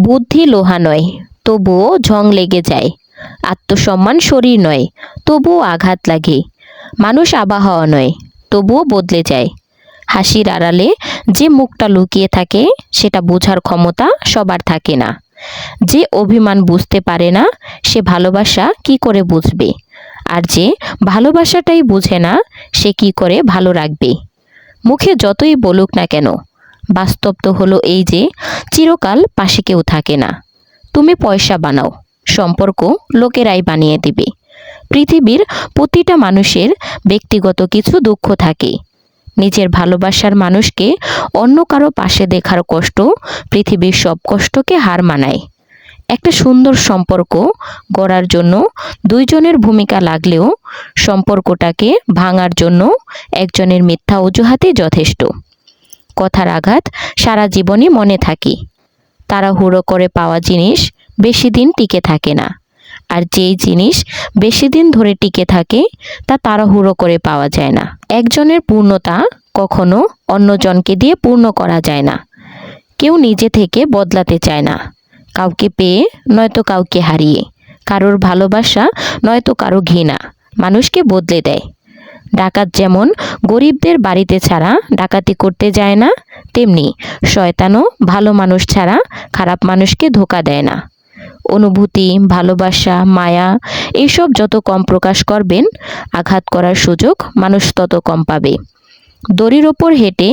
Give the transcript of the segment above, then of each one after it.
বুদ্ধি লোহা নয়, তবুও ঝং লেগে যায়। আত্মসম্মান শরীর নয়, তবুও আঘাত লাগে। মানুষ আবহাওয়া নয়, তবুও বদলে যায়। হাসির আড়ালে যে মুখটা লুকিয়ে থাকে সেটা বোঝার ক্ষমতা সবার থাকে না। যে অভিমান বুঝতে পারে না সে ভালোবাসা কি করে বুঝবে? আর যে ভালোবাসাটাই বুঝে না সে কি করে ভালো রাখবে? মুখে যতই বলুক না কেন, বাস্তব তো হলো এই যে চিরকাল পাশে কেউ থাকে না। তুমি পয়সা বানাও, সম্পর্ক লোকেরাই বানিয়ে দিবে। পৃথিবীর প্রতিটা মানুষের ব্যক্তিগত কিছু দুঃখ থাকে। নিজের ভালোবাসার মানুষকে অন্য কারো পাশে দেখার কষ্ট পৃথিবীর সব কষ্টকে হার মানায়। একটা সুন্দর সম্পর্ক গড়ার জন্য দুইজনের ভূমিকা লাগলেও সম্পর্কটাকে ভাঙার জন্য একজনের মিথ্যা অজুহাতে যথেষ্ট। কথার আঘাত সারা জীবনই মনে থাকে। তাড়াহুড়ো করে পাওয়া জিনিস বেশি দিন টিকে থাকে না, আর যেই জিনিস বেশি দিন ধরে টিকে থাকে তা তাড়াহুড়ো করে পাওয়া যায় না। একজনের পূর্ণতা কখনো অন্যজনকে দিয়ে পূর্ণ করা যায় না। কেউ নিজে থেকে বদলাতে চায় না, কাউকে পেয়ে নয়তো কাউকে হারিয়ে। কারোর ভালোবাসা নয়তো কারো ঘৃণা মানুষকে বদলে দেয়। ডাকাত যেমন গরিবদের বাড়িতে ছাড়া ডাকাতি করতে যায় না, তেমনি শয়তানও ভালো মানুষ ছাড়া খারাপ মানুষকে ধোঁকা দেয় না। অনুভূতি, ভালোবাসা, মায়া এইসব যত কম প্রকাশ করবেন, আঘাত করার সুযোগ মানুষ তত কম পাবে। দড়ির ওপর হেঁটে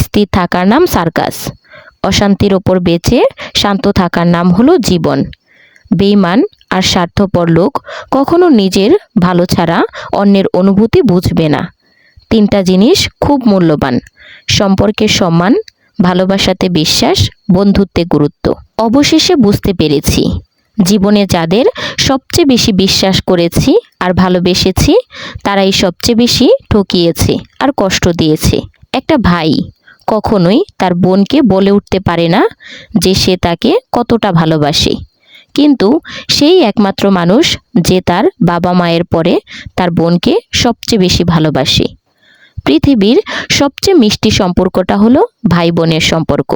স্থির থাকার নাম সার্কাস। অশান্তির ওপর বেঁচে শান্ত থাকার নাম হলো জীবন। বেঈমান আর স্বার্থপর লোক কখনো নিজের ভালো ছাড়া অন্যের অনুভূতি বুঝবে না। তিনটা জিনিস খুব মূল্যবান: সম্পর্কে সম্মান, ভালোবাসাতে বিশ্বাস, বন্ধুত্বে গুরুত্ব। অবশেষে বুঝতে পেরেছি, জীবনে যাদের সবচেয়ে বেশি বিশ্বাস করেছি আর ভালোবেসেছি তারাই সবচেয়ে বেশি ঠকিয়েছে আর কষ্ট দিয়েছে। একটা ভাই কখনোই তার বোনকে বলে উঠতে পারে না যে সে তাকে কতটা ভালোবাসে, কিন্তু সেই একমাত্র মানুষ যে তার বাবা মায়ের পরে তার বোনকে সবচেয়ে বেশি ভালোবাসে। পৃথিবীর সবচেয়ে মিষ্টি সম্পর্কটা হলো ভাই বোনের সম্পর্ক।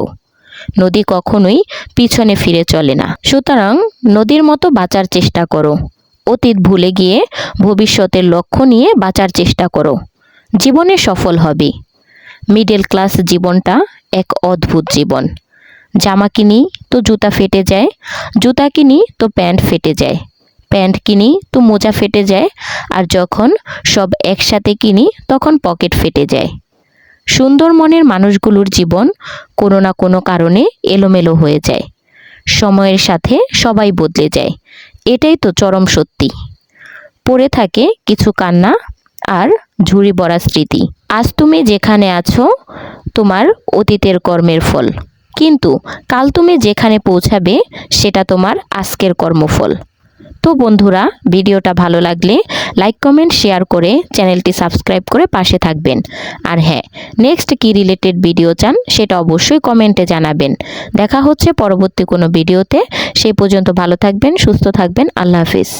নদী কখনোই পিছনে ফিরে চলে না, সুতরাং নদীর মতো বাঁচার চেষ্টা করো। অতীত ভুলে গিয়ে ভবিষ্যতের লক্ষ্য নিয়ে বাঁচার চেষ্টা করো, জীবনে সফল হবে। মিডল ক্লাস জীবনটা এক অদ্ভুত জীবন। জামা কিনি তো জুতা ফেটে যায়, জুতা কিনি তো প্যান্ট ফেটে যায়, প্যান্ট কিনি তো মোজা ফেটে যায়, আর যখন সব একসাথে কিনি তখন পকেট ফেটে যায়। সুন্দর মনের মানুষগুলোর জীবন কোনো না কোনো কারণে এলোমেলো হয়ে যায়। সময়ের সাথে সবাই বদলে যায়, এটাই তো চরম সত্যি। পড়ে থাকে কিছু কান্না আর ঝুড়ি ভরা স্মৃতি। আজ তুমি যেখানে আছো তোমার অতীতের কর্মের ফল, কিন্তু কাল তুমি যেখানে পৌঁছাবে সেটা তোমার আজকের কর্মফল। তো বন্ধুরা, ভিডিওটা ভালো লাগলে লাইক, কমেন্ট, শেয়ার করে চ্যানেলটি সাবস্ক্রাইব করে পাশে থাকবেন। আর হ্যাঁ, নেক্সট কি রিলেটেড ভিডিও চান সেটা অবশ্যই কমেন্টে জানাবেন। দেখা হচ্ছে পরবর্তী কোনো ভিডিওতে। সেই পর্যন্ত ভালো থাকবেন, সুস্থ থাকবেন। আল্লাহ হাফিজ।